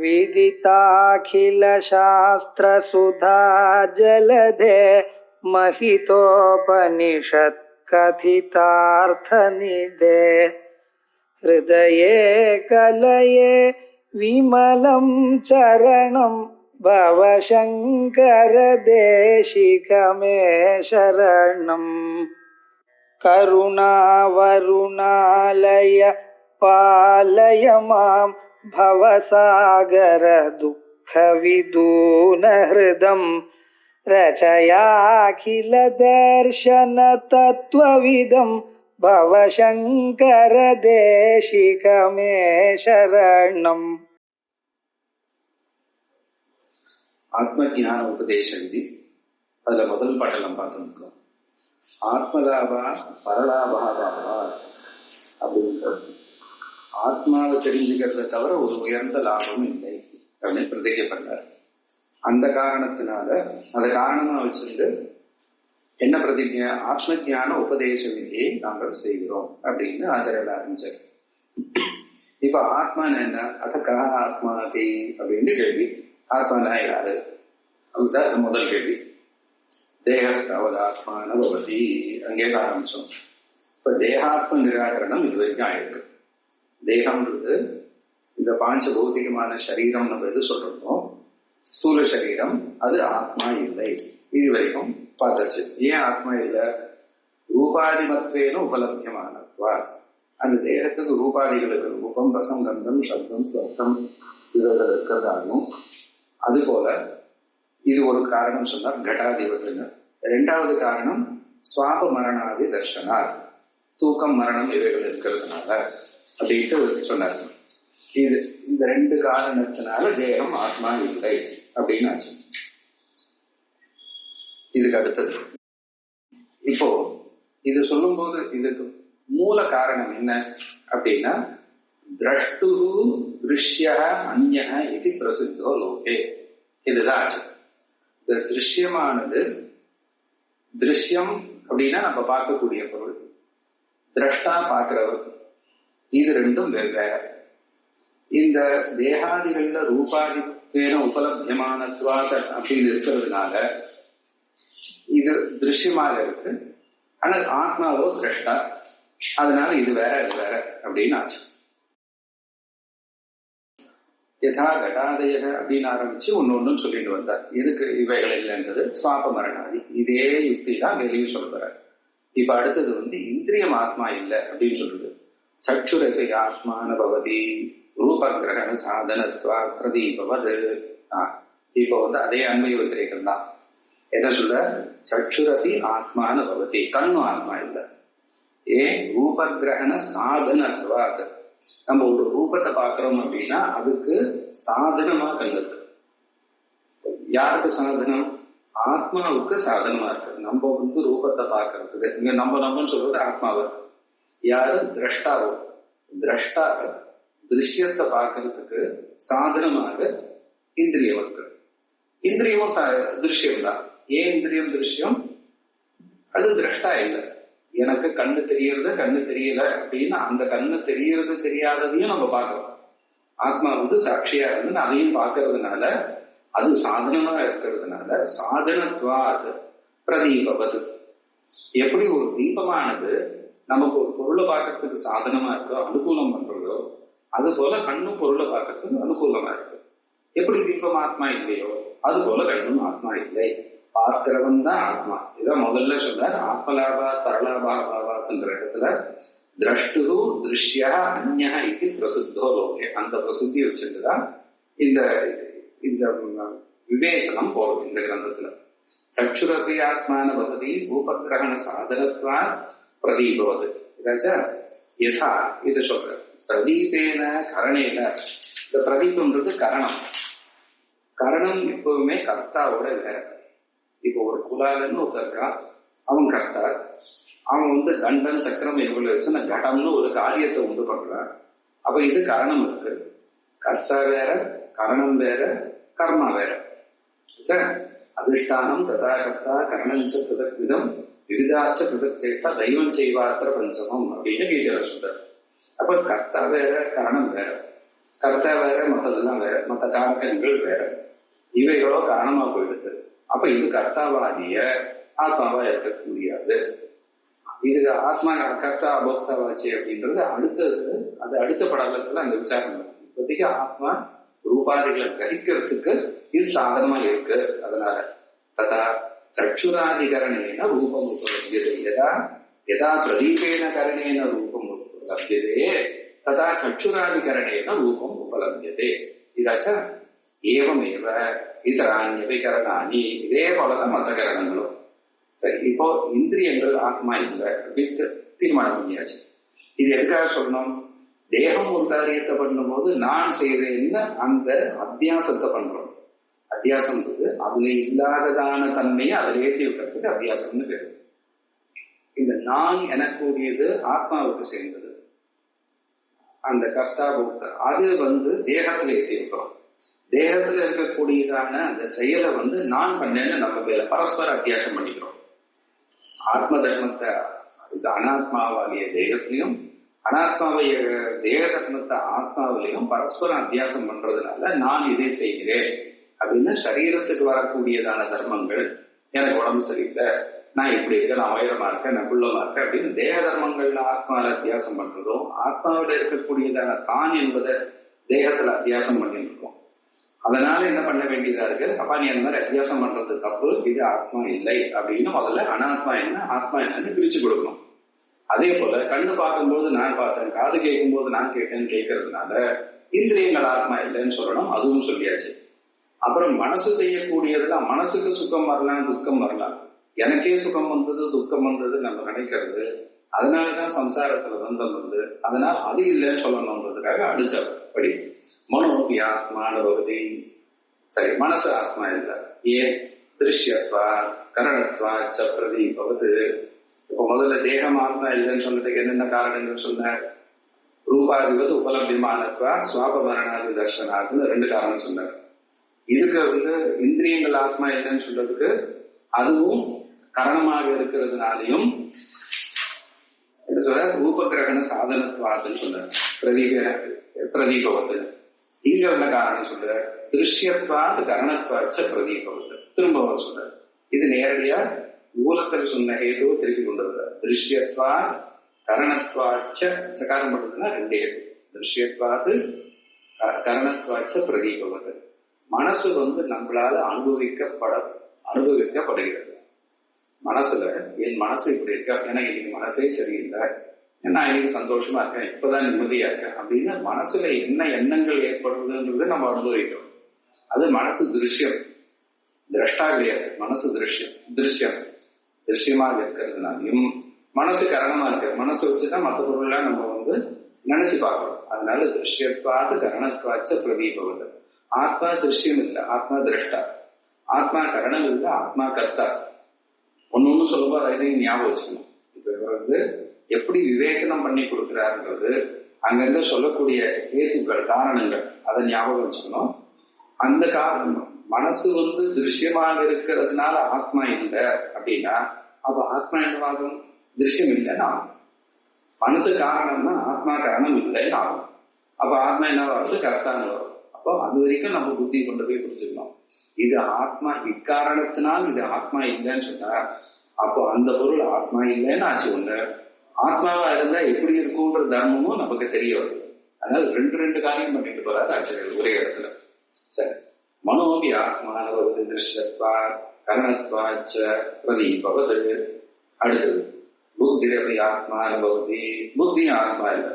विदिताखिलशास्त्रसुधा जलधे महितोपनिषत् कथितार्थनिधे हृदये कलये विमलं चरणं भवशङ्कर देशिकमे शरणम् करुणावरुणालय पालय मां भवसागर दुःखविदूनहृदं रचयाखिल दर्शन तत्त्वविदं भवशङ्कर देशिकमे शरणम्. ஆத்ம ஞான உபதேச விதி. அதுல முதல் பாட்டை நம்ம பார்த்துருக்கோம். ஆத்மலாபா பரலாபாவா அப்படின்றது. ஆத்மாவை தெரிஞ்சுக்கிறத தவிர ஒரு உயர்ந்த லாபம் இல்லை அப்படின்னு பிரதிஜை பண்ணார். அந்த காரணத்தினால அதை காரணமா வச்சுட்டு என்ன பிரதிஜை? ஆத்ம ஞான உபதேச விதியை நாங்கள் செய்கிறோம் அப்படின்னு ஆச்சாரியர் ஆரம்பிச்சார். இப்ப ஆத்மான்னு என்ன? அதற்காக ஆத்மாதி அப்படின்னு கேள்வி. ஆத்மானா யாரு? அதுதான் முதல் கேள்வி. தேகஸ்தாவதாத்மான பவதி, அங்கே ஆரம்பிச்சோம். இப்ப தேகாத்ம நிராகரணம் இது வரைக்கும் ஆயிருக்கு. தேகம்ன்றது இந்த பாஞ்ச பௌத்திகமான சரீரம் நம்ம எது சொல்றோமோ ஸ்தூல சரீரம், அது ஆத்மா இல்லை. இது வரைக்கும் பார்த்தாச்சு. ஏன் ஆத்மா இல்லை? ரூபாதிமத்வேன உபலபியமானத்வா. அந்த தேகத்துக்கு ரூபாதிகளுக்கு ரூபம், ரசம், கந்தம், சப்தம், ஸ்வர்த்தம் இவர்கள் இருக்கிறதாலும் அது போல இது ஒரு காரணம் சொன்னார், கடாதிபத்துன்னு. இரண்டாவது காரணம் சுவாப மரணாதி தர்ஷனார், தூக்கம் மரணம் இவைகள் இருக்கிறதுனால அப்படின்ட்டு சொன்னார். இது இந்த ரெண்டு காரணத்தினால தேகம் ஆத்மா இல்லை அப்படின்னு ஆச்சு. இதுக்கு அடுத்தது இப்போ இது சொல்லும் போது இதுக்கு மூல காரணம் என்ன அப்படின்னா, திரஷ்டு திருஷ்ய அந்ய இது பிரசித்தோ லோகே. இதுதான் ஆச்சு. இந்த திருஷ்யமானது, திருஷ்யம் அப்படின்னா நம்ம பார்க்கக்கூடிய பொருள், திரஷ்டா பார்க்கிறவர், இது ரெண்டும் வெவ்வேறு. இந்த தேகாதிகள்ல ரூபாதிக்கேன உபலபியமானத்வாத அப்படின்னு இருக்கிறதுனால இது திருஷ்யமாக இருக்கு. ஆனால் ஆத்மாவோ திரஷ்டா, அதனால இது வேற இது வேற அப்படின்னு ஆச்சு. யதா கடாதய அப்படின்னு ஆரம்பிச்சு ஒன்னு சொல்லிட்டு வந்தார். எதுக்கு இவைகள் இல்லைன்றது சுவாப மரணாதி. இதே யுக்தி தான் வெளியும் சொல்றாரு. இப்ப அடுத்தது இந்திரியம் ஆத்மா இல்லை அப்படின்னு சொல்றது. சற்றுரகை ஆத்மான பவதி ரூபகிரகண சாதனத்வா பிரதீபவது. இப்போ அதே அன்பை வைத்திருக்கிறது தான். என்ன சொல்ற? சற்றுரகி ஆத்மான பவதி, கண்ணு ஆத்மா இல்லை. ஏன்? ரூபகிரகண சாதனத்வா. நம்ம ஒரு ரூபத்தை பார்க்கிறோம் அப்படின்னா அதுக்கு சாதனமா கண்ணு இருக்கு. யாருக்கு சாதனம்? ஆத்மாவுக்கு சாதனமா இருக்கு. நம்ம ரூபத்தை பார்க்கறதுக்கு இங்க நம்ம சொல்றது ஆத்மாவை. யாரு? திரஷ்டாவோ. திரஷ்டா திருஷ்யத்தை பார்க்கறதுக்கு சாதனமாக இந்திரியம் இருக்கு. இந்திரியமும் திருஷ்யம் தான். ஏன் இந்திரியம் திருஷ்யம்? அது திரஷ்டா இல்லை. எனக்கு கண்ணு தெரியறது, கண்ணு தெரியல அப்படின்னா அந்த கண்ணு தெரியறது தெரியாததையும் நம்ம பார்க்கிறோம். ஆத்மா சாட்சியா இருந்து அதையும் பார்க்கறதுனால அது சாதனமா இருக்கிறதுனால சாதனத்வா அது பிரதீபவது. எப்படி ஒரு தீபமானது நமக்கு ஒரு பொருளை பார்க்கறதுக்கு சாதனமா இருக்கோ, அனுகூலம் பண்றதோ, அது போல கண்ணும் பொருளை பார்க்கறதுக்கு அனுகூலமா இருக்கு. எப்படி தீபம் ஆத்மா இல்லையோ அது போல கண்ணும் ஆத்மா இல்லை. பார்க்கிறவன் தான் ஆத்மா. இதான் முதல்ல சொன்னார். ஆத்மலாபா தரலாபாவாங்கிற இடத்துல திரஷ்டு திருஷ்ய அந்ய இது பிரசித்தோ லோகே. அந்த பிரசித்தி வச்சிருந்துதான் இந்த இந்த விவேசனம் போறது இந்த கிரந்தத்துல. சற்றுரபி ஆத்மான பவதி ரூபகிரகண சாதனத்வா பிரதீபவது. இதாச்சா யதா இது சொல்ற. பிரதீபேன கரணேன. இந்த பிரதீபம்ன்றது கரணம். கரணம் எப்பவுமே கர்த்தாவோட வேற. இப்போ ஒரு குலாலன்னு ஒருத்தருக்கான், அவன் கர்த்தார். அவன் கண்டம் சக்கரம் இவங்களை வச்சு நான் கடம்னு ஒரு காரியத்தை உண்டு பண்றான். அப்ப இது கரணம் இருக்கு. கர்த்தா வேற, கரணம் வேற, கர்மா வேற. அதிஷ்டானம் ததா கர்த்தா கரணஞ்ச பிரதக் விதம் விவிதாச்ச பிரதக் சேஷ்டா தெய்வம் செய்வாத்திர பஞ்சமம் அப்படின்னு கீதையில சொல்றாரு. அப்ப கர்த்தா வேற, கரணம் வேற. கர்த்தா வேற, மற்றதெல்லாம் வேற. மற்ற காரகங்கள் வேற, இவைகளோ காரணமா போயிடுது. அப்ப இது கர்த்தாவாகிய ஆத்மாவா இருக்க முடியாது. இது ஆத்மா கர்த்தா போக்தாவாச்சு அப்படின்றது அடுத்தது. அது அடுத்த படலத்துல அந்த விசாரணை. இப்போதைக்கு ஆத்மா ரூபாதிகளை கரிக்கிறதுக்கு இது சாதனமா இருக்கு. அதனால ததா சக்ஷுராதிகரணேன ரூபம் உபலப்யதே, யதா பிரதீபேன கரணேன ரூபம் உபலப்யதே ததா சக்ஷுராதிகரணேன ரூபம் உபலப்யதே. இதாச்சா ஏவமேவ இதராண்யவை கரணானி, இதே போலதான் மற்ற கரணங்களும். சரி, இப்போ இந்திரியங்கள் ஆத்மா இல்லை அப்படின்னு தீர்மானம் பண்ணியாச்சு. இது எதுக்காக சொல்லணும்? தேகம் ஒரு காரியத்தை பண்ணும்போது நான் செய்வேன்னு அந்த அத்தியாசத்தை பண்றோம். அத்தியாசம்ன்றது அதுல இல்லாததான தன்மையை அதில் ஏற்றி வைக்கிறதுக்கு அத்தியாசம்னு பேரு. இந்த நான் எனக்கூடியது ஆத்மாவுக்கு சேர்ந்தது. அந்த கர்த்தா போக்தா அது தேகத்துல ஏற்றி வைக்கிறோம். தேகத்துல இருக்கக்கூடியதான அந்த செயலை நான் பண்ணேன்னு நம்ம மேல பரஸ்பர அத்தியாசம் பண்ணிக்கிறோம். ஆத்ம தர்மத்தை இது அனாத்மாவாகிய தேகத்திலையும் அனாத்மாவைய தேக தர்மத்தை ஆத்மாவிலையும் பரஸ்பரம் அத்தியாசம் பண்றதுனால நான் இதை செய்கிறேன் அப்படின்னு சரீரத்துக்கு வரக்கூடியதான தர்மங்கள், எனக்கு உடம்பு சரியில்லை, நான் இப்படி இருக்கேன், நான் உயரமா இருக்கேன், நான் குள்ளமா இருக்கேன் அப்படின்னு தேக தர்மங்கள்ல ஆத்மாவில அத்தியாசம் பண்றதும், ஆத்மாவில இருக்கக்கூடியதான தான் என்பதை தேகத்துல அத்தியாசம் பண்ணிட்டு இருக்கோம். அதனால என்ன பண்ண வேண்டியதா இருக்கு? அப்பா நீ அந்த மாதிரி அத்தியாசம் பண்றது தப்பு, இது ஆத்மா இல்லை அப்படின்னு முதல்ல அனாத்மா என்ன ஆத்மா என்னன்னு பிரிச்சு கொடுக்கணும். அதே போல கண்ணு பார்க்கும்போது நான் பார்த்தேன், காது கேட்கும் போது நான் கேட்டேன்னு கேட்கறதுனால இந்திரியங்கள் ஆத்மா இல்லைன்னு சொல்லணும். அதுவும் சொல்லியாச்சு. அப்புறம் மனசு செய்யக்கூடியதுலாம், மனசுக்கு சுகம் வரலாம், துக்கம் வரலாம். எனக்கே சுகம் வந்தது துக்கம் வந்தது நம்ம நினைக்கிறது, அதனாலதான் சம்சாரத்துல பந்தம் வருது. அதனால அது இல்லைன்னு சொல்லணும்ன்றதுக்காக அடுத்த படி மனோபி ஆத்மான பகுதி. சரி, மனசு ஆத்மா இல்லை. ஏன்? திருஷ்யத்வா கரணத்வா சப்ரதி பகுது. இப்ப முதல்ல தேகம் ஆத்மா இல்லைன்னு சொன்னதுக்கு என்னென்ன காரணங்கள் சொன்னார்? ரூபாதிபது உபலப்திமானத்வா சுவாபமரணாதி தர்ஷனாதுன்னு 2 காரணம் சொன்னார். இதுக்கு இந்திரியங்கள் ஆத்மா இல்லைன்னு சொல்றதுக்கு அதுவும் காரணமாக இருக்கிறதுனாலையும் ரூபகிரகண சாதனத்வாதுன்னு சொன்னார். பிரதீபவத்து. இங்க என்ன காரணம் சொல்ற? திருஷ்யத்வாது கரணத்வாச்ச பிரதீபவத்து. திரும்பவும் சொல்ற. இது நேரடியா மூலத்தில் சொன்ன ஹேதுவை திருப்பி கொண்டு வர்ற. திருஷ்யத்வாத் கரணத்வாச்ச சகாரம் பண்றதுன்னா 2 ஹேது. திருஷ்யத்வாது கரணத்வாச்ச பிரதீபவத்து. மனசு நம்மளால அனுபவிக்கப்படுகிறது. மனசுல என் மனசு இப்படி இருக்கா, எனக்கு இன்னைக்கு மனசே சரியில்லை, நான் இன்னைக்கு சந்தோஷமா இருக்கேன், இப்பதான் நிம்மதியா இருக்கேன் அப்படின்னு மனசுல என்ன எண்ணங்கள் ஏற்படுறதுன்றது நம்ம அனுபவிக்கிறோம். அது மனசு திருஷ்யம், திரஷ்டா கிடையாது. மனசு திருஷ்யமாக இருக்கிறதுனாலையும் மனசு கரணமா இருக்கு. மனசு வச்சுதான் மற்ற பொருள்லாம் நம்ம நினைச்சு பார்க்கிறோம். அதனால திருஷ்யத்வாது கரணத்வாச்ச பிரதீபவது. ஆத்மா திருஷ்யம் இல்லை, ஆத்மா திரஷ்டா. ஆத்மா கரணம் இல்லை, ஆத்மா கர்த்தா. ஒன்னு சொல்லும்போது அதையும் ஞாபகம் வச்சுக்கணும். இப்ப இவர் எப்படி விவேச்சனம் பண்ணி கொடுக்கிறாருன்றது அங்கங்க சொல்லக்கூடிய ஹேத்துக்கள், காரணங்கள், அதை ஞாபகம் வச்சுக்கணும். அந்த காரணம் மனசு திருஷ்யமாக இருக்கிறதுனால ஆத்மா இல்லை அப்படின்னா அப்ப ஆத்மா என்னவாகும்? திருஷ்யம் இல்லைன்னு ஆகும். மனசு காரணம்னா ஆத்மா காரணம் இல்லைன்னு ஆகும். அப்ப ஆத்மா என்னவாகுது? கர்த்தான்னு வரும். அப்போ அது வரைக்கும் நம்ம புத்தி கொண்டு போய் புரிஞ்சுக்கணும். இது ஆத்மா இக்காரணத்தினால் இது ஆத்மா இல்லைன்னு சொன்னா அப்போ அந்த பொருள் ஆத்மா இல்லைன்னு ஆச்சு. ஒண்ணு ஆத்மாவா இருந்தா எப்படி இருக்கும்ன்ற தர்மமும் நமக்கு தெரிய வருது. அதனால 2 காரியம் பண்ணிட்டு போறாரு ஆச்சரியர் ஒரே இடத்துல. சரி, மனோபி ஆத்மானவது திருஷ்யத்வா கரணத்வாச்ச பிரதீபவது. அடுத்தது புத்திரபி ஆத்மானபவதி. புத்தியும் ஆத்மா இல்லை.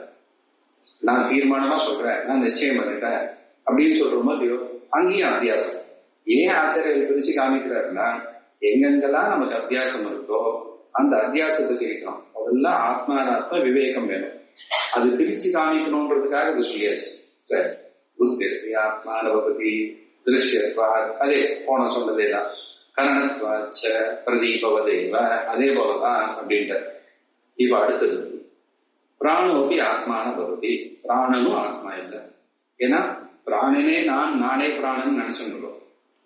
நான் தீர்மானமா சொல்றேன், நான் நிச்சயம் பண்ணிட்டேன் அப்படின்னு சொல்றோமோ இல்லையோ, அங்கேயும் அத்தியாசம். ஏன் ஆச்சாரியர் பிரிச்சு காமிக்கிறாருன்னா எங்கெங்கெல்லாம் நமக்கு அத்தியாசம் இருக்கோ அந்த அத்தியாசத்துக்கு இருக்கணும். அதெல்லாம் ஆத்மானாத்ம விவேகம் வேணும். அது பிரிச்சு காமிக்கணும்ன்றதுக்காக இது சொல்லியாச்சு. சரி, புத்தி ஆத்மானபதி திருஷ்யத்வா, அதே போன சொன்னதேதான். கரணத்வாச்ச பிரதீபவதேவ, அதே போலதான் அப்படின்ட்டு. இப்ப அடுத்தது பிராணோபி ஆத்மானபதி. பிராணனும் ஆத்மா இல்லை. ஏன்னா பிராணனே நானே பிராணன் நினைச்சுருக்கோம்.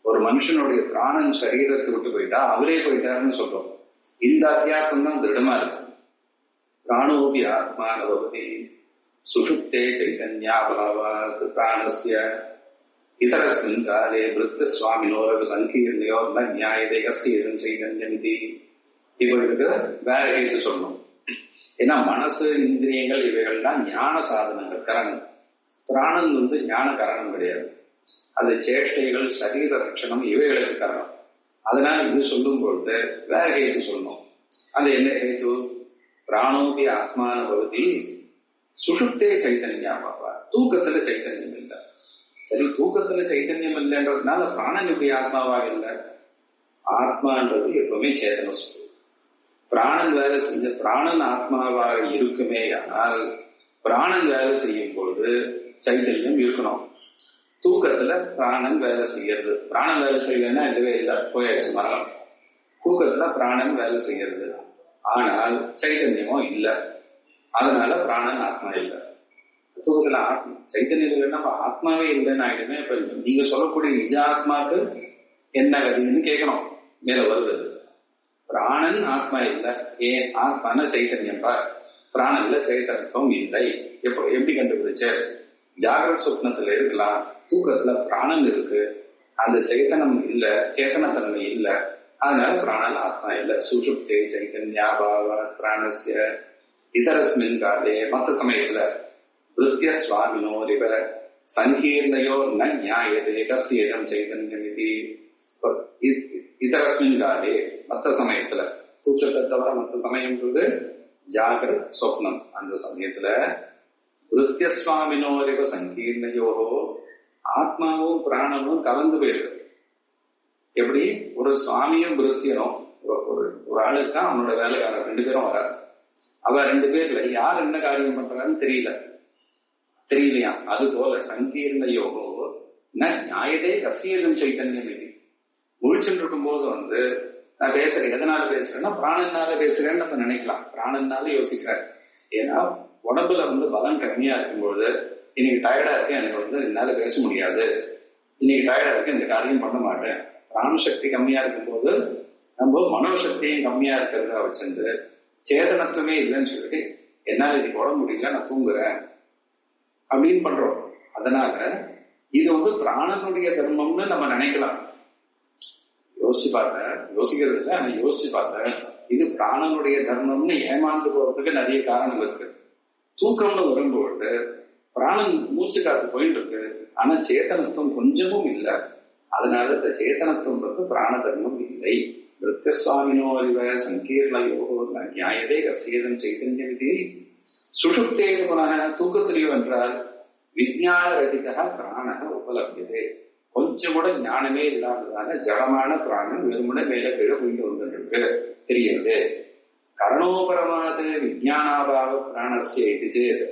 ஒரு மனுஷனுடைய பிராணன் சரீரத்தை விட்டு போயிட்டா அவரே போயிட்டாருன்னு சொல்றோம். இந்த அத்தியாசம் தான் திருடமா இருக்கு. பிராணோபி ஆத்மானபவதி சுஷுப்தே சைதன்யாபாவாத் பிராணஸ்ய. இதரஸ்மின் காலே விருத்த சுவாமினோர் சங்கீர்ணையோ ந நியாயதை கஸ்தீரம் சைதன்யம் இது. இப்போ இதுக்கு வேற எழுத்து சொல்லணும். ஏன்னா மனசு இந்திரியங்கள் இவைகள்லாம் ஞான சாதனங்கள், கரணம். பிராணன் ஞான கரணம் கிடையாது. அது சேஷ்டைகள், சரீர ரட்சணம் இவைகளுக்கு காரணம். அதனால இது சொல்லும் பொழுது வேற ஹேத்து சொல்லணும். அது என்ன ஹேத்து? பிராணோபி ஆத்மான பகுதி சுஷுப்தே சைத்தன்யா பாபா. தூக்கத்துல சைத்தன்யம் இல்லை. சரி, தூக்கத்துல சைத்தன்யம் இல்லைன்றதுனால பிராணன் எப்படி ஆத்மாவாக இல்லை? ஆத்மான்றது எப்பவுமே சேதன சொல்லு. பிராணன் வேலை செஞ்ச பிராணன் ஆத்மாவாக இருக்குமே. ஆனால் பிராணன் வேலை செய்யும் பொழுது சைத்தன்யம் இருக்கணும். தூக்கத்துல பிராணன் வேலை செய்யறது. பிராணன் வேலை செய்யலன்னா இல்லவே இல்லை, போயாச்சு, மரணம். தூக்கத்துல பிராணன் வேலை செய்யறது, ஆனால் சைத்தன்யமும் இல்லை. அதனால பிராணன் ஆத்மா இல்லை. தூக்கத்துல ஆத்மா சைத்தன்யம் இல்லைன்னா ஆத்மாவே இல்லைன்னு ஆயிடுமே. இப்ப நீங்க சொல்லக்கூடிய நிஜ ஆத்மாக்கு என்ன கதின்னு கேட்கணும். மேல வருவது பிராணன் ஆத்மா இல்லை. ஏன்? ஆத்மான சைத்தன்யம் பார், பிராணன்ல சைத்தன்யம் இல்லை. எப்படி கண்டுபிடிச்ச? ஜாகிரத சொப்னத்துல இருக்கலாம், தூக்கத்துல பிராணன் இருக்கு, அந்த சைத்தனம் இல்ல, சேத்தனத்தன்மை இல்ல, அதனால பிராணன் ஆத்மா இல்ல. சுஷுப்தே சைத்தன்யாபாவ பிராணஸ்ய இதரஸ்மின் காலே. மற்ற சமயத்துல விருத்திய சுவாமினோரிவ சங்கீர்ணையோ ந நியாயதே கஸ்யேதம் சைதன்யம் இது. இதரஸ்மின் காலே மற்ற சமயத்துல, தூக்கத்தை தவிர மற்ற சமயம்ன்றது ஜாகிரத சொப்னம். அந்த சமயத்துல விருத்திய சுவாமினோரிவ சங்கீர்ணையோ, ஆத்மாவும் பிராணனும் கலந்து போயிருக்கு. எப்படி? ஒரு சுவாமியும் விருத்தியனும், ஒரு ஆளுக்கு அவனோட வேலைக்காரர் 2 பேரும் வராது. அவ 2 பேர்ல யார் என்ன காரியம் பண்றான்னு தெரியலையா? அது போல சங்கீர்ணையோ ந நியாயதே கஸ்யேதம் சைத்தன்யம் இது. முழிச்சுட்டு இருக்கும் போது நான் பேசுறேன், எதனால பேசுறேன்னா பிராணனால பேசுறேன்னு நம்ம நினைக்கலாம். பிராணனால யோசிக்கிறார். ஏன்னா உடம்புல பலம் கம்மியா இருக்கும்பொழுது, இன்னைக்கு டயர்டா இருக்கேன், எனக்கு என்னால பேச முடியாது, இன்னைக்கு டயர்டா இருக்கேன், இந்த காரியம் பண்ண மாட்டேன். பிராண சக்தி கம்மியா இருக்கும்போது நம்ம மனோசக்தியும் கம்மியா இருக்கிறதா வச்சிருந்து சேதனத்துவமே இல்லைன்னு சொல்லிட்டு என்னால இன்னைக்கு உடம்பு முடியல, நான் தூங்குறேன் அப்படின்னு பண்றோம். அதனால இது பிராணனுடைய தர்மம்னு நம்ம நினைக்கலாம். யோசிக்கிறது இல்லை, ஆனா யோசிச்சு பார்த்தேன், இது பிராணனுடைய தர்மம்னு ஏமாந்து போறதுக்கு நிறைய காரணம் இருக்கு. தூக்கம்னு வரும்பொழுது பிராணன் மூச்சு காத்து போயிட்டு இருக்கு, ஆனா சேத்தனத்துவம் கொஞ்சமும் இல்லை. அதனால இந்த சேத்தனத்துவம் பிராண தர்மம் இல்லை. விருத்திய சுவாமினோ அறிவ சங்கீர்ணையோ நியாயதே கஸ்யேதம் சைதன்யம் இது. சுஷுப்தே புனக, தூக்கத்திலேயோ என்றால் விஞ்ஞான ரகிதா பிராண உபலபியதே. கொஞ்சம் கூட ஞானமே இல்லாததான ஜடமான பிராணன் வெறுமனே மேல கீழே போயிட்டு வந்துருக்கு தெரியுது. கரணோபரமாது விஞ்ஞானாபாவ பிராணஸ்ய இது சேது.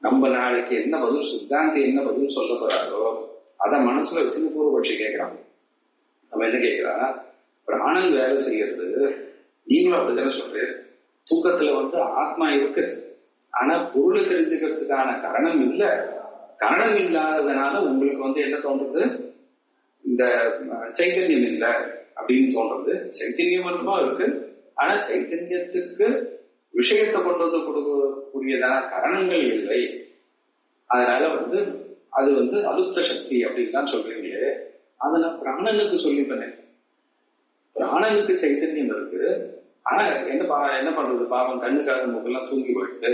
நம்ம நாளைக்கு என்ன பதில், சித்தாந்தி என்ன பதில் சொல்ல போறாரோ அதை மனசுல வச்சுன்னு பூர்வபட்சி கேட்கிறான். நம்ம என்ன கேட்கிறா? பிராணன் வேலை செய்யறது, நீங்களும் அப்படித்தானே சொல்றேன். தூக்கத்துல ஆத்மா இருக்கு, ஆனா பொருளை தெரிஞ்சுக்கிறதுக்கான கரணம் இல்லை. கரணம் இல்லாததுனால உங்களுக்கு என்ன தோன்றது? இந்த சைத்தன்யம் இல்லை அப்படின்னு தோன்றது. சைத்தன்யம் மட்டுமா இருக்கு, ஆனா சைத்தன்யத்துக்கு விஷயத்தை கொண்டு வந்து கொடுக்கக்கூடியதான கரணங்கள் இல்லை. அதனால அது அலுப்த சக்தி அப்படின்லாம் சொல்றீங்களே, அதை நான் பிராணனுக்கு சொல்லிப்பேனே. பிராணனுக்கு சைத்தன்யம் இருக்கு, ஆனா என்ன பண்றது? பாவம் கண்ணுக்காக மூக்கெல்லாம் தூங்கி போயிட்டு,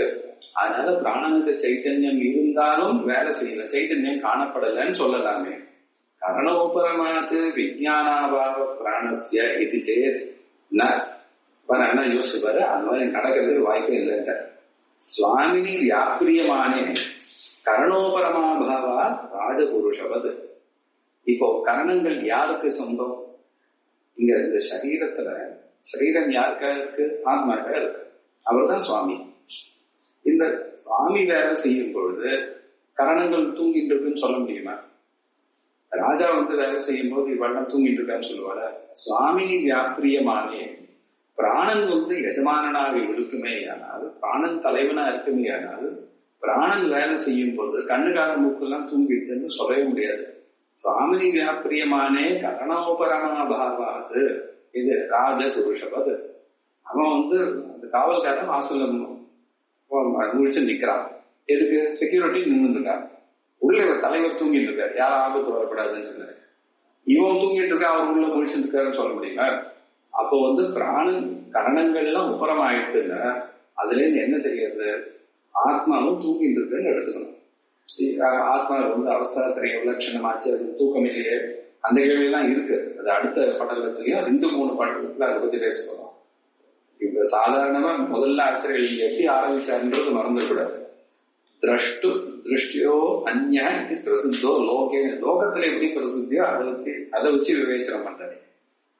அதனால பிராணனுக்கு சைத்தன்யம் இருந்தாலும் வேலை செய்யல, சைத்தன்யம் காணப்படலைன்னு சொல்லலாமே. கரணோபரமாத்து விஞ்ஞானாபாவ பிராணஸ்ய இது சேத் என்ன யோசிப்பாரு. அந்த மாதிரி நடக்கிறதுக்கு வாய்ப்பே இல்லைன்ற. சுவாமினி வியாபிரியமானே கரணோபரமாபாவா ராஜபுருஷவது. இப்போ கரணங்கள் யாருக்கு சொந்தம்? இங்க இந்த சரீரத்துல, சரீரம் யாருக்கா இருக்கு? ஆத்மாக்கா இருக்கு. அவர் தான் சுவாமி. இந்த சுவாமி வேலை செய்யும் பொழுது கரணங்கள் தூங்கிட்டு இருக்குன்னு சொல்ல முடியுமா? ராஜா வேலை செய்யும் போது இவெல்லாம் தூங்கிட்டு இருக்கான்னு சொல்லுவாரு. சுவாமினி வியாபிரியமானே பிராணன் எஜமானனாக இருக்குமே ஆனால், பிராணன் தலைவனா இருக்குமே ஆனால், பிராணன் வேலை செய்யும் போது கண்ணுக்காக மூக்கெல்லாம் தூங்கிடுதுன்னு சொல்லவே முடியாது. சுவாமினி வியாபிரியமானே கரணோபரமாபாவாது இது ராஜபுருஷவது. அவன் அந்த காவல்காரன் வாசல்ல முடிச்சு நிக்கிறான். எதுக்கு? செக்யூரிட்டி நின்று இருக்கான். உள்ள தலைவர் தூங்கிட்டு இருக்காரு, யாரும் ஆபத்து வரக்கூடாதுன்னு இருக்காரு. இவன் தூங்கிட்டு இருக்கா, அவர் உள்ள முடிச்சுட்டு இருக்காருன்னு சொல்ல முடியுமா? அப்போ பிராணன் கரணங்கள்லாம் உபரம் ஆயிடுதுன்னா அதுல இருந்து என்ன தெரியாது? ஆத்மாவும் தூங்கிட்டு இருக்குன்னு எடுத்துக்கணும். ஆத்மா அவசரத்திரைய லட்சணமாச்சு, அது தூக்கம் இல்லையே, அந்த கேள்வியெல்லாம் இருக்கு. அது அடுத்த படலத்திலயும் 2-3 படலத்துல அதை பத்தி பேச போறோம். இப்ப சாதாரணமா முதல்ல ஆச்சரியர்கள் எப்படி ஆரம்பிச்சாருன்றது மறந்துடக்கூடாது. திருஷ்டியோ அந்நிய இது பிரசித்தோ லோகே, லோகத்துல எப்படி பிரசித்தியோ அதை வச்சு விவேச்சனம் பண்றாரு.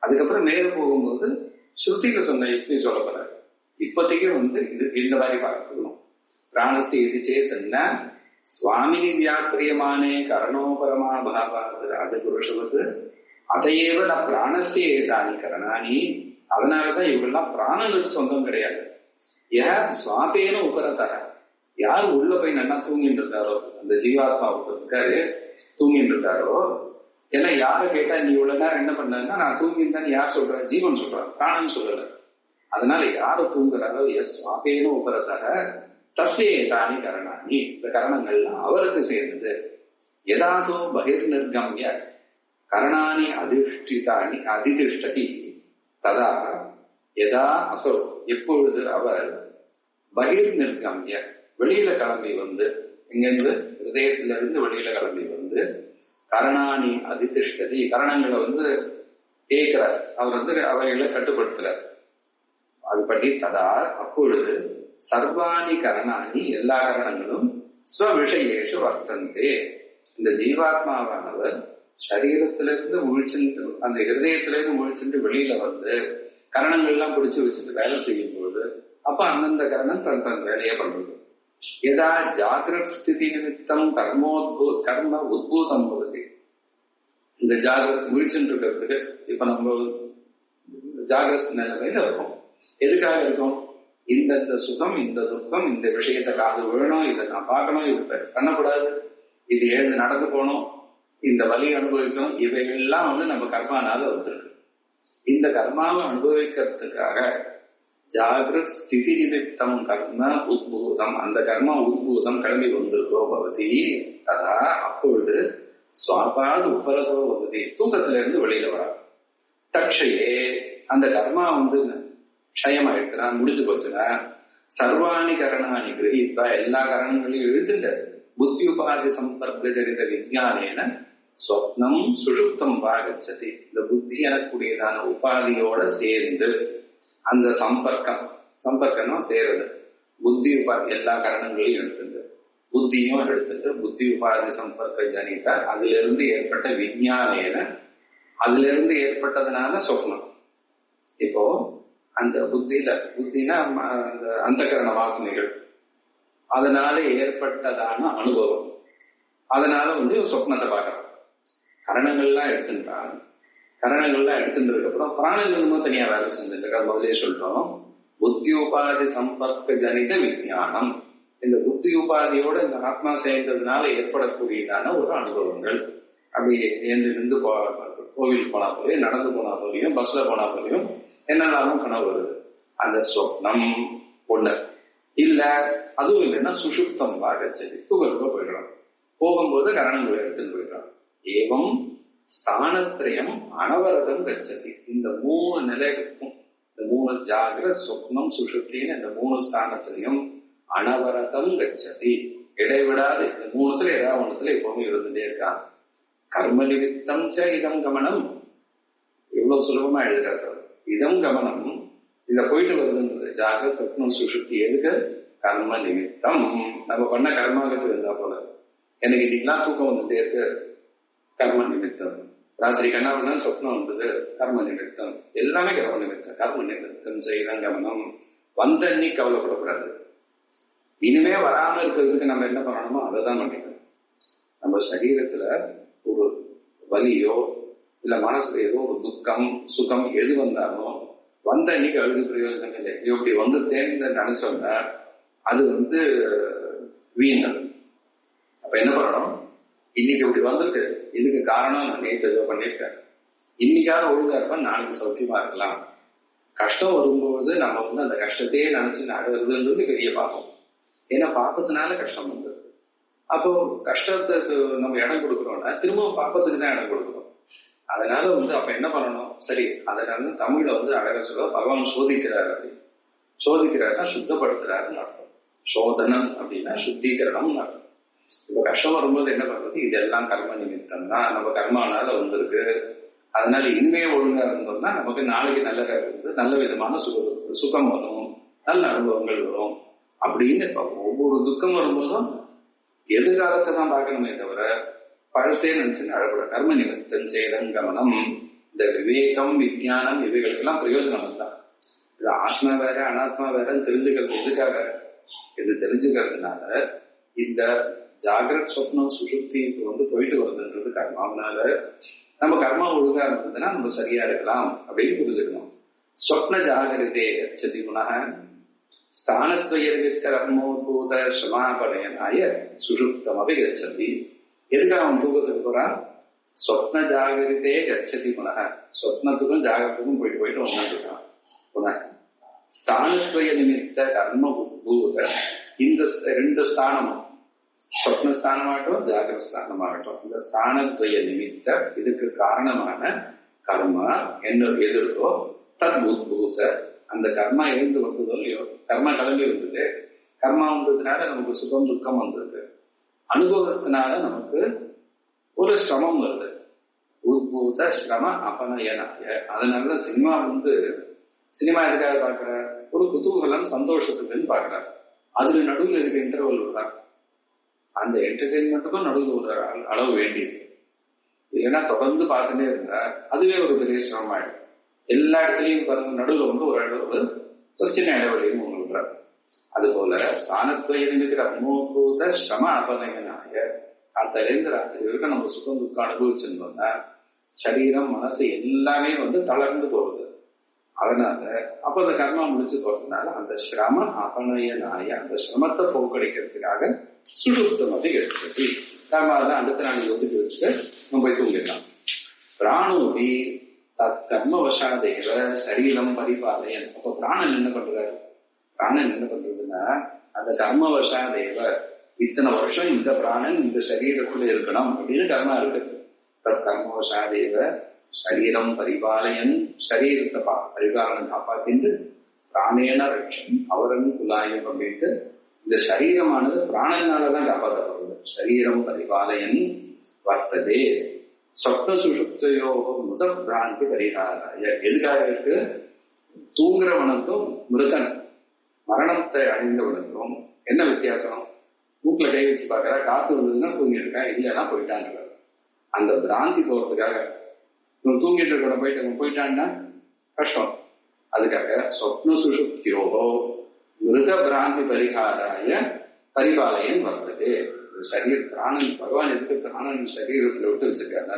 அதுக்கப்புறம் மேல போகும்போது ஸ்ருதிக்கு சொன்ன யுக்தி சொல்ல போறாரு. இப்போதைக்கு இது இந்த மாதிரி பார்த்துக்கணும். பிராணசி இது சேத்தன்னா சுவாமினி வியாக்கிரியமானே கரணோபரமா பாபாவது ராஜபுருஷவது அதையேவ நான் பிராணசி ஏதானி கரணானி. அதனாலதான் இவங்கெல்லாம் பிராணனுக்கு சொந்தம் கிடையாது. யார் சுவாபேன உபரத்தர, யார் உள்ள போய் நல்லா தூங்கிட்டு இருக்காரோ, அந்த ஜீவாத்மா ஒருத்தர் இருக்காரு தூங்கிட்டு இருக்காரோ, ஏன்னா யாரை கேட்டா நீ இவ்வளவு நேரம் என்ன பண்ணா, நான் தூங்கிட்டேன்னு யார் சொல்ற? ஜீவன் சொல்றான், பிராணன் சொல்லல. அதனால யாரு தூங்குறாரோ எஸ் சுவாபேன உபரத்தர தஸ்யே தானி கரணானி, இந்த கரணங்கள்லாம் அவருக்கு சேர்ந்தது. யதாசோ பகிர் நிர்கம்ய கரணானி அதிஷ்டிதானி அதிதிஷ்டதி ததா யதா அசோ, எப்பொழுது அவர் பகிர் நிர்கம்ய வெளியில கிளம்பி இங்கிருந்து ஹிருதயத்திலிருந்து வெளியில கிளம்பி கரணானி அதிதிஷ்டதி, கரணங்களை கேட்கிறார், அவர் அவைகளை கட்டுப்படுத்துறார். அது பற்றி ததா அப்பொழுது சர்வாணி கரணானி எல்லா கரணங்களும் ஸ்வவிஷயேஷு வர்த்தந்தே, இந்த ஜீவாத்மாவானவர் சரீரத்திலிருந்து முழிச்சுட்டு அந்த ஹிருதயத்திலிருந்து முழிச்சுட்டு வெளியில கரணங்கள்லாம் பிடிச்சு வச்சுட்டு வேலை செய்யும் பொழுது அப்ப அந்தந்த கரணம் தன் வேலையை பண்றது. எதா ஜாகிரத் ஸ்திதி நிமித்தம் கர்ம உத்பூதம் போகுது. இந்த ஜாகிரத் முழிச்சுட்டு இருக்கிறதுக்கு இப்ப நம்ம ஜாகிரத் நிலைமையில இருக்கும். எதுக்காக இருக்கும்? இந்த சுகம், இந்த துக்கம், இந்த விஷயத்தை காது விழணும், இதை நான் பார்க்கணும், இது பண்ணக்கூடாது, இது எழுந்து நடந்து போகணும், இந்த வலியை அனுபவிக்கணும், இவைகள்லாம் நம்ம கர்மானால வந்திருக்கு. இந்த கர்மாவை அனுபவிக்கிறதுக்காக ஜாகிரத் ஸ்திதி நிமித்தம் கர்ம உத்பூதம், அந்த கர்ம உத்பூதம் கிளம்பி வந்திருக்கோ பவதி ததா அப்பொழுது சுவாபாது உபரதோ பவதி, தூக்கத்துல இருந்து வெளியில வர தட்சையே அந்த கர்மா க்ஷயம் ஆயிடுச்சுனா முடிச்சு போச்சுன்னா சர்வாணி கரணானி கிரகித்தா எல்லா கரணங்களையும் எழுத்துட்ட புத்தி உபாதி சம்பர்க்க ஜனித விஜானேன ஸ்வப்னம் சுஷுப்தம் வாகச்சதி, இந்த புத்தி எனக்கூடியதான உபாதியோட சேர்ந்து அந்த சம்பர்க்கம் சேருது. புத்தி உபாதி எல்லா கரணங்களையும் எடுத்துட்டு புத்தியும் எடுத்துட்டு புத்தி உபாதி சம்பர்க்க ஜனித அதுல இருந்து ஏற்பட்ட விஜானேன, அதுல இருந்து ஏற்பட்டதுனால சொப்னம். இப்போ அந்த புத்தினா அந்த கரண வாசனைகள், அதனால ஏற்பட்டதான அனுபவம், அதனால சொப்னத்தை பார்க்கறோம். கரணங்கள்லாம் எடுத்துட்டான். கரணங்கள்லாம் எடுத்துட்டதுக்கு அப்புறம் பிராணங்களும் தனியா வேலை செஞ்சுட்டு முதலே சொல்லிட்டோம். புத்தி உபாதி சம்பர்க்க ஜனித விஞ்ஞானம், இந்த புத்தி உபாதியோட இந்த ஆத்மா சேர்ந்ததுனால ஏற்படக்கூடியதான ஒரு அனுபவங்கள். அப்படி இருந்து கோவில் போனா போலையும், நடந்து போனா போலையும், பஸ்ல போனா போலையும் என்னென்னாலும் கனவு வருது. அந்த சொப்னம் ஒண்ணு இல்ல, அதுவும் இல்லைன்னா சுஷுப்தம் வாகச்சதி, தூக்கத்துக்கு போயிடலாம். போகும்போது கரணங்களை எடுத்துட்டு போயிடலாம். ஏவம் ஸ்தானத்திரயம் அனவரதம் கச்சதி, இந்த 3 நிலைகளுக்கும், இந்த 3 ஜாகிர சொப்னம் சுஷுப்தின்னு இந்த 3 ஸ்தானத்திலையும் அனவரதம் கச்சதி, இடைவிடாது இந்த 3த்துல ஏதாவது ஒண்ணுத்துல எப்பவுமே இருந்துட்டே இருக்கான். கர்ம நிமித்தம் ச இதம் கமனம், எவ்வளவு சுலபமா எழுதுறாரு. இதம் கமனம் இந்த போயிட்டு வருதுன்றது ஜாகிர சொப்னம் சுஷுப்தி எதுக்கு? கர்ம நிமித்தம். நம்ம பண்ண கர்மாகத்து இருந்தா போல, எனக்கு இன்னைக்கெல்லாம் தூக்கம் வந்துட்டே இருக்கு, கர்ம நிமித்தம். ராத்திரி கண்ணா பண்ணா சொப்னம் வந்தது, கர்ம நிமித்தம். எல்லாமே கர்ம நிமித்தம். கர்ம நிமித்தம் செய்யலாம் கவனம். வந்த அன்னைக்கு கவலைப்படக்கூடாது. இனிமே வராம இருக்கிறதுக்கு நம்ம என்ன பண்ணணுமோ அதை தான் பண்ணிக்கணும். நம்ம சரீரத்துல ஒரு வலியோ இல்ல மனசுல ஏதோ ஒரு துக்கம் சுகம் எது வந்தாலும் வந்த அன்னைக்கு அழுது பிரயோஜனம் இல்லை. இப்படி தேர்ந்து நினைச்சோம்னா அது வீணல். அப்ப என்ன பண்ணணும்? இன்னைக்கு இப்படி வந்திருக்கு, இதுக்கு காரணம் நான் நேற்று ஏதோ பண்ணியிருக்கேன், இன்னைக்காவது ஒழுங்கா இருப்பேன், நாளைக்கு சௌக்கியமா இருக்கலாம். கஷ்டம் வரும்போது நம்ம அந்த கஷ்டத்தையே நினைச்சு நடுறதுன்றது பெரிய பாப்போம். ஏன்னா பாப்பத்தினால கஷ்டம் வந்தது. அப்போ கஷ்டத்துக்கு நம்ம இடம் கொடுக்குறோம்னா திரும்பவும் பாப்பத்துக்கு தான் இடம் கொடுக்குறோம். அதனால அப்ப என்ன பண்ணணும்? சரி, அதனால தமிழ்ல அழகா சொல்ல பகவான் சோதிக்கிறார். அப்படி சோதிக்கிறாருன்னா சுத்தப்படுத்துறாருன்னு அர்த்தம். சோதனம் அப்படின்னா சுத்திகரணம் அர்த்தம். இப்ப கஷ்டம் வரும்போது என்ன பண்றது? இதெல்லாம் கர்ம நிமித்தம் தான், நம்ம கர்மானால வந்திருக்கு. அதனால இனிமே ஒழுங்கா இருந்தோம்னா நமக்கு நாளைக்கு நல்ல விதமான சுகம் வரும், நல்ல அனுபவங்கள் வரும் அப்படின்னு. ஒவ்வொரு துக்கம் வரும்போதும் எதிர்காலத்தை தான் பார்க்கணுமே தவிர பழசே நினைச்சுன்னு அழகூட. கர்ம நிமித்தம் சேதம் கவனம், இந்த விவேகம் விஞ்ஞானம் இவைகளுக்கெல்லாம் பிரயோஜனம் தான். இது ஆத்மா வேற அனாத்மா வேறன்னு தெரிஞ்சுக்கிறது எதுக்காக? இது தெரிஞ்சுக்கிறதுனால இந்த ஜாகிரத் சொப்னம் சுசுப்திக்கு போயிட்டு வருதுன்றது கர்மா. அதனால நம்ம கர்மா ஒழுங்கா இருந்ததுன்னா நம்ம சரியா இருக்கலாம் அப்படின்னு புரிஞ்சுக்கணும். ஸ்வப்ன ஜாகிரதே கச்சதி குணக ஸ்தானத்வயர்வித்த கர்மோத்பூத சமாபனயனாய சுஷுப்தமபி கச்சதி. எதுக்காக அவன் தூக்கத்துக்கு போறான்? ஸ்வப்ன ஜாகிரதே கச்சதி குணக, ஸ்வப்னத்துக்கும் ஜாகிரத்துக்கும் போயிட்டு வந்துட்டு இருக்கான். குண ஸ்தானத்வய நிமித்த கர்ம உத்பூத, இந்த ரெண்டு ஸ்தானமும் ஸ்வப்னஸ்தானமாகட்டும் ஜாகிரஸ்தானமாகட்டும், இந்த ஸ்தானத்வய நிமித்த இதுக்கு காரணமான கர்மா என்ன எதிர்க்கோ தத் உத்பூத, அந்த கர்மா எழுந்து வந்ததோ இல்லையோ, கர்மா கிளம்பி வந்தது. கர்மா வந்ததுனால நமக்கு சுகம் துக்கம் வந்தது. அனுபவத்தினால நமக்கு ஒரு சிரமம் வருது. உத்பூத சிரம அபநயனாய. அதனாலதான் சினிமா எதுக்காக பாக்குற? ஒரு குதூகலம் சந்தோஷத்துக்குன்னு பாக்குறாரு. அதுல நடுவில் இருக்க இன்டர்வல் விடுறாங்க. அந்த என்டர்டெயின்மெண்ட்டுக்கும் நடுவில் ஒரு அளவு வேண்டியது. இல்லைன்னா தொடர்ந்து பார்த்துட்டே இருந்தா அதுவே ஒரு பெரிய சிரமம் ஆயிடும். எல்லா இடத்துலையும் பாருங்க, நடுவில் ஒரு சின்ன இடைவெளியும் ஒன்று விடுறாரு. அதுபோல ஸ்தானத்துவ நிமித்த அமோபூத சிரம அபநயனாய. காலையிலேருந்து ராத்திரி வரைக்கும் நம்ம சுகம் துக்கம் அனுபவிச்சிருந்தோம்னா சரீரம் மனசு எல்லாமே தளர்ந்து போகுது. அதனால அப்ப அந்த கர்மா முடிச்சு போறதுனால அந்த சிரம அபநயனாய, அந்த சிரமத்தை போக்கடிக்கிறதுக்காக சுஷுப்தம் அப்படி கிடைச்சது. கர்மாவை அடுத்த நாள் ஒதுக்கி வச்சுட்டு நம்ம போய் தூங்கிடலாம். பிராணோபி தத் கர்மவசாதேவ சரீரம் பரிபாலயன். அப்ப பிராணன் என்ன பண்றாரு? பிராணன் என்ன பண்றதுன்னா அந்த கர்மவசாதேவ இத்தனை வருஷம் இந்த பிராணன் இந்த சரீரத்துல இருக்கணும் அப்படின்னு கர்மா இருக்கு. தத் கர்மவசாதேவ சரீரம் பரிபாலயன், சரீரத்தை பரிபாலனம் காப்பாத்திட்டு பிராணேன ரட்சம் அவரன் குலாயம் அப்படின்ட்டு இந்த சரீரமானது பிராணனாலதான் காப்பாற்றப்படுது. சரீரம் பரிபாலயன் வர்த்ததே சொப்ன சுஷுப்தையோ முத பிராந்தி பரிகாராய. எதுக்காக இருக்கு? தூங்குறவனுக்கும் மிருகன் மரணத்தை அடைந்தவனுக்கும் என்ன வித்தியாசம்? மூக்குல கை வச்சு பாக்குற, காத்து வந்ததுன்னா தூங்கிட்டு இருக்கா, இல்லைன்னா போயிட்டான். அந்த பிராந்தி போறதுக்காக தூங்கிட்டு இருக்க போயிட்டான்னா கஷ்டம். அதுக்காக சொப்ன சுஷுப்தியோகோ மிருக பிராந்தி பரிகாராய பரிபாலயன் வர்த்தது. சரீர பிராணன் பகவான் எதுக்கு பிராணன் சரீரத்துல விட்டு வச்சிருக்காங்க?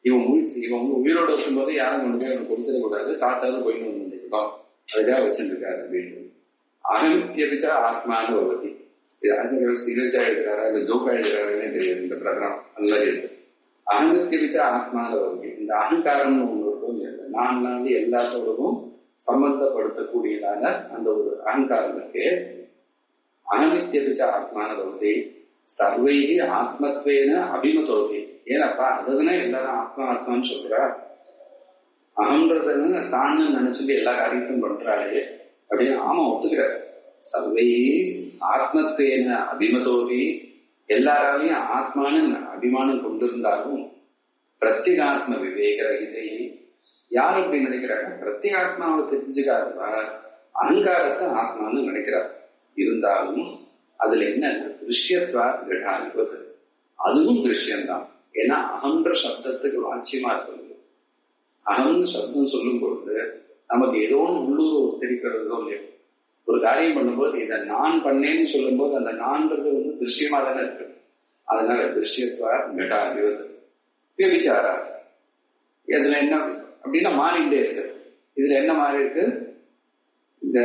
இவன் உயிரோட இருக்கும்போது யாரும் கொண்டு போய் அவனை கொடுத்துடக்கூடாது, காத்தாவது போயிட்டு வந்துருக்கோம், அதுக்காக வச்சுருக்காரு அப்படின்னு. அகமித்யபிச்சா ஆத்மான பகவதி. இது ஆசிரியர் சீரியஸா எழுதுறாரா இல்ல ஜோக்கா எழுதுறாருன்னு தெரியாது. இந்த பிரகடனம் நல்லா எழுது. அகமித்யபிச்சா ஆத்மான பகவதி. இந்த அகங்காரம்னு ஒண்ணு இருக்கும். நான் எல்லாத்தோடவும் சம்பந்தப்படுத்தக்கூடியதான அந்த ஒரு அகங்காரம் இருக்கு. அகமித்யபிச்சா ஆத்மான பகவதி சர்வைகி ஆத்மத்வேன அபிமதோகி. ஏனப்பா அதுதானே எல்லாரும் ஆத்மா ஆத்மான்னு சொல்றா. அகம்ன்றதுன்னு தான்னு நினைச்சுட்டு எல்லா காரியத்தையும் பண்றாளே அப்படின்னு. ஆமா, ஒத்துக்கிறார். சர்வை ஆத்மத்வேன அபிமதோகி, எல்லாராலையும் ஆத்மானு அபிமானம் கொண்டிருந்தாலும் பிரத்யேகாத்ம விவேக இதை யார் அப்படி நினைக்கிறாங்க? பிரத்யேகாத்மாவை தெரிஞ்சுக்காதவா அகங்காரத்தை ஆத்மான்னு நினைக்கிறார். இருந்தாலும் அதுல என்ன திருஷ்யத்வா கிரகாதிபது, அதுவும் திருஷ்யம்தான். ஏன்னா அகன்ற சப்தத்துக்கு வாட்சியமா இருக்கிறது. அகம்னு சப்தம் சொல்லும் பொழுது நமக்கு ஏதோ ஒன்று உள்ளூர் தெரிக்கிறதோ இல்லையோ. ஒரு காரியம் பண்ணும்போது இதை நான் பண்ணேன்னு சொல்லும் போது அந்த நான்றது திருஷ்யமா தானே இருக்கு. அதனால திருஷ்யத்வா கிரகாதிபது விபச்சாராது. இதுல என்ன அப்படின்னா மாறிட்டே இருக்கு. இதுல என்ன மாறி இருக்கு? இந்த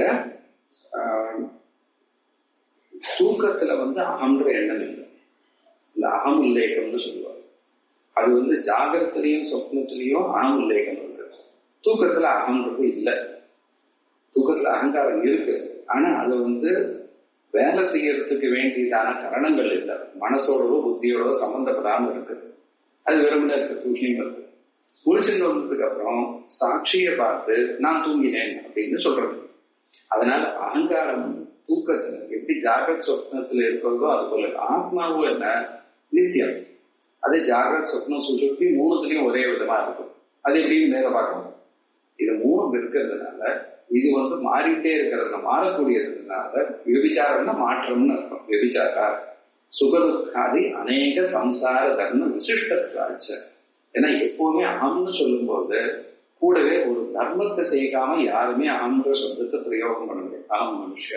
தூக்கத்துல அகன்ற எண்ணம் இல்லை. இந்த அகம் உல்லேகம்னு சொல்லுவாங்க. அது ஜாகிரத்திலையும் சொப்னத்திலையும் அகம் உல்லேகம் இருக்கு. தூக்கத்துல அகம்ன்றது இல்லை. தூக்கத்துல அகங்காரம் இருக்கு. ஆனா அது வேலை செய்யறதுக்கு வேண்டியதான கரணங்கள் இல்லை, மனசோடவோ புத்தியோடவோ சம்பந்தப்படாம இருக்கு. அது வெறுமனே இருக்கு, தூக்கியும் இருக்கு. குளிச்சுட்டு வந்ததுக்கு அப்புறம் சாட்சியை பார்த்து நான் தூங்கினேன் அப்படின்னு சொல்றது. அதனால அகங்காரம் தூக்கத்துல எப்படி ஜாகிரத் சொப்னத்துல இருக்கிறதோ அது போல ஆத்மாவும் என்ன நித்தியம். அதே ஜாகிரத் சொப்னம் சுசுப்தி மூணுத்துலயும் ஒரே விதமா இருக்கும். அது எப்படின்னு மேல பார்க்கணும். இது மூணும் இருக்கிறதுனால இது மாறிட்டே இருக்கிறதுனால மாறக்கூடியதுனால விபச்சாரம்னா மாற்றம்னு அர்த்தம். விபச்சாரா சுகதுக்காதி அநேக சம்சார தர்ம விசிஷ்டத்தாச்ச. ஏன்னா எப்பவுமே அகம்னு சொல்லும் போது கூடவே ஒரு தர்மத்தை செய்யாம யாருமே அகம்ன்ற சப்தத்தை பிரயோகம் பண்ண முடியும். அகம் மனுஷ,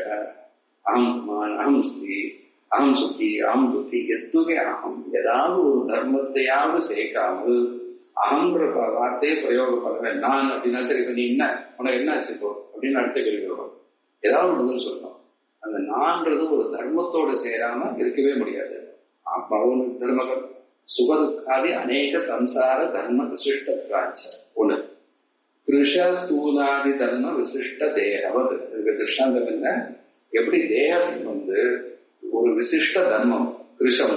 அகம் மான், அகம் ஸ்ரீ, அகம் சுத்தி, அகம் துக்கி, எதுவே அகம் ஏதாவது ஒரு தர்மத்தையாவது சேர்க்காமல் அகம்ன்ற வார்த்தையை பிரயோகம் பண்ணுவேன். நான் அப்படின்னா சரி, இப்ப நீ என்ன உனக்கு என்ன ஆச்சுப்போ அப்படின்னு அடுத்த கேள்வி வரும். ஏதாவது பதில் சொல்லணும். அந்த நான்றது ஒரு தர்மத்தோடு சேராம இருக்கவே முடியாது. ஆத்மாவும் தர்மங்கள் சுகதுக்காதி அநேக சம்சார தர்ம விசிஷ்டத்வாச்ச. ஒண்ணு கிருஷ ஸ்தூலாதி தர்ம விசிஷ்ட தேகவது. இதுக்கு திருஷ்டாந்தம் என்ன? எப்படி தேகம் ஒரு விசிஷ்ட தர்மம், கிருஷம்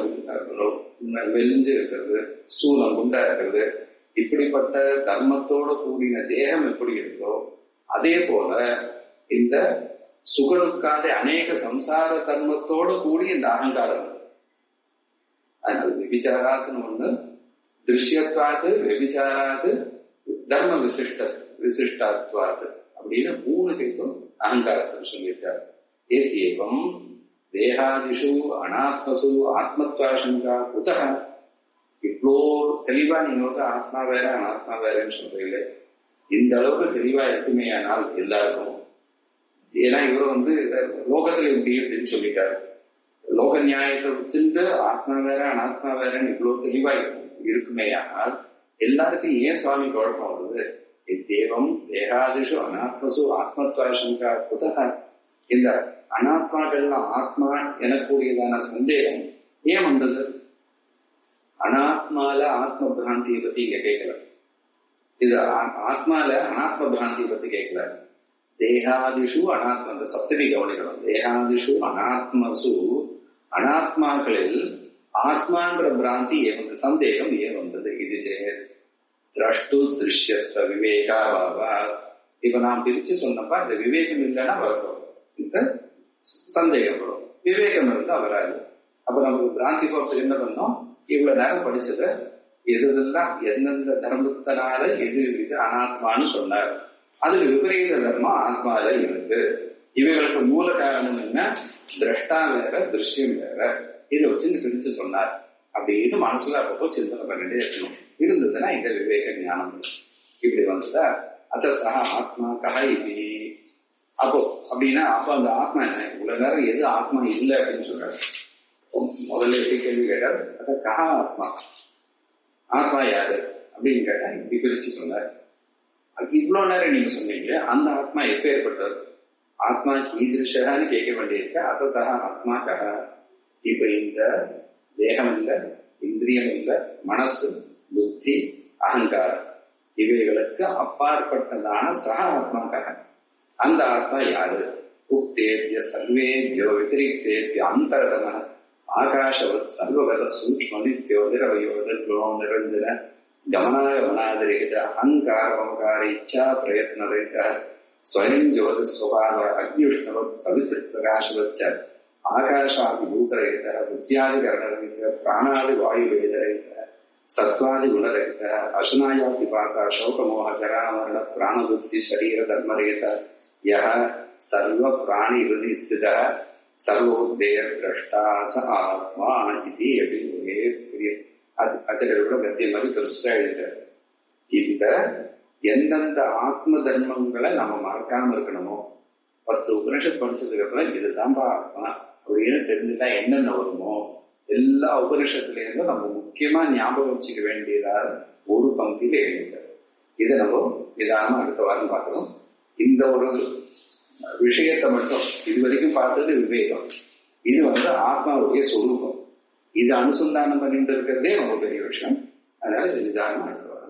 வெளிஞ்சு இருக்கிறது, ஸ்தூலம் குண்டா இருக்கிறது, இப்படிப்பட்ட தர்மத்தோட கூடின தேகம் எப்படி இருக்கோ அதே போல இந்த சுகனுக்காத அநேக சம்சார தர்மத்தோட கூடி இந்த அகங்காரம். அதனால விபிச்சாராத்துன்னு ஒண்ணு, திருஷ்யத்வாது, விபிச்சாராது, தர்ம விசிஷ்டாத்வாது அப்படின்னு மூணு பேரும் அகங்காரத்தை சொல்லியிருக்காரு. ஏதேவம் தேகாதிஷு அனாத்மசு ஆத்மத்வாசங்கா குதக. இவ்வளோ தெளிவா நீங்க ஆத்மா வேற அனாத்மா வேறன்னு சொல்றீங்களே, இந்த அளவுக்கு தெளிவா இருக்குமே ஆனால் எல்லாருக்கும். ஏன்னா இவர் லோகத்துல எப்படி அப்படின்னு சொல்லிட்டாரு. லோக நியாயத்தை வச்சுட்டு ஆத்மா வேற அனாத்மா வேறன்னு இவ்வளவு தெளிவா இருக்குமே ஆனால் எல்லாருக்கும் ஏன் சுவாமி குழப்பம் வருது? தேவம் தேகாதிஷு அனாத்மசு ஆத்மத்வாசங்கா குதக. இந்த அனாத்மாக்கள்லாம் ஆத்மா எனக்கூடியதான சந்தேகம் ஏன் வந்தது? அனாத்மால ஆத்ம பிராந்தியை பத்தி இங்க கேட்கல. இது ஆத்மால அனாத்ம பிராந்தியை பத்தி கேட்கல. தேகாதிஷு அனாத்மா, அந்த சப்தமி கவனிக்கணும். தேகாதிஷு அனாத்மசு, அனாத்மாக்களில் ஆத்மான்ற பிராந்தி ஏன் வந்தது, சந்தேகம் ஏன் வந்தது? இது திரஷ்டு திருஷ்யத்வ விவேகா பாபா. இப்ப நான் பிரிச்சு சொன்னப்ப இந்த விவேகம் இல்லைன்னா வரப்போம், இந்த சந்தேகம் வரும். விவேகம் இருந்தா வராது. அப்ப நமக்கு பிராந்தி போறதுக்கு என்ன பண்ணோம்? இவ்வளவு நேரம் படிச்சது எதெல்லாம் எந்தெந்த தர்மத்தினால எது இது அனாத்மான்னு சொன்னார். அதுல விபரீத தர்மம் ஆத்மால இருக்கு. இவைகளுக்கு மூல காரணம் என்ன? திரஷ்டா வேற, திருஷ்யம் வேற. இதை வச்சு பிரிச்சு சொன்னார் அப்படின்னு மனசுல அப்பப்போ சிந்தனை பண்ணிட்டே இருக்கணும். இருந்ததுன்னா இந்த விவேக ஞானம் இப்படி வந்ததா. அத சக ஆத்மா கஹ இது. அப்போ அப்படின்னா அப்ப அந்த ஆத்மா என்ன? இவ்வளவு நேரம் எது ஆத்மா இல்லை அப்படின்னு சொல்றாரு. முதல்ல எப்படி கேள்வி கேட்டார், அத கஹ ஆத்மா, ஆத்மா யாரு அப்படின்னு கேட்டா இப்படி பிரிச்சு சொன்னார். இவ்வளவு நேரம் நீங்க சொன்னீங்க அந்த ஆத்மா எப்ப ஏற்பட்டது? ஆத்மா கீதிருஷான்னு கேட்க வேண்டியிருக்க. அத சக ஆத்மா கஹ. இப்ப இந்த தேகம் இல்லை, இந்திரியம் இல்லை, மனசு, புத்தி, அகங்காரம் இவைகளுக்கு அப்பாற்பட்டதான சக ஆத்மா கஹ. அந்த ஆத்மா யாரு? உக்தேத்ய சர்வேத்யோ விதிரிக்தேத்ய அந்தரதம ஆகாஷவத் சர்வகத சூக்ஷ்ம நித்யோ நிரவயோதோ நிரஞ்சன கமனாகமனாதிரகித அகங்கார மமகார இச்சா பிரயத்னரகித ஸ்வயம் ஜோதி ஸ்வபாவ அக்னியுஷ்ணவத் சவித்ரு பிரகாஷவச்ச ஆகாஷாதிபூதரகித புத்தியாதிகரணரகித பிராணாதி வாயுவேதரகித சத்வாதி குணரகித அசுனாயா பிபாசா சோகமோக ஜராமரண பிராணபுத்தி சரீர தர்மரகித யஹ சர்வ பிராணி ஹிருதி ஸ்தித சர்வோத்வேய திரஷ்டாச ஆத்மா இது அப்படின்னு ஒரே பெரிய ஆச்சாரியரோட கத்தியம் மாதிரி பெருசா எழுதிட்டாரு. இந்த எந்தெந்த ஆத்ம தர்மங்களை நம்ம மறக்காம இருக்கணுமோ, 10 உபனிஷத் படிச்சதுக்கு அப்புறம் இதுதான்பா ஆத்மா அப்படின்னு தெரிஞ்சுட்டா என்னென்ன வருமோ எல்லா உபனிஷத்துல இருந்தும் நம்ம முக்கியமா ஞாபகம் வச்சுக்க வேண்டியதால் ஒரு பங்கில எழுதிட்டாரு. இதை நம்ம நிதானமா அடுத்த வாரம் பார்க்கணும். இந்த ஒரு விஷயத்தை மட்டும் இதுவரைக்கும் பார்த்தது விவேகம். இது ஆத்மாவுடைய சொரூபம். இது அனுசந்தானம் பண்ணிட்டு இருக்கிறதே ரொம்ப பெரிய விஷயம். அதனால நிதானமா அடுத்த வாரம்.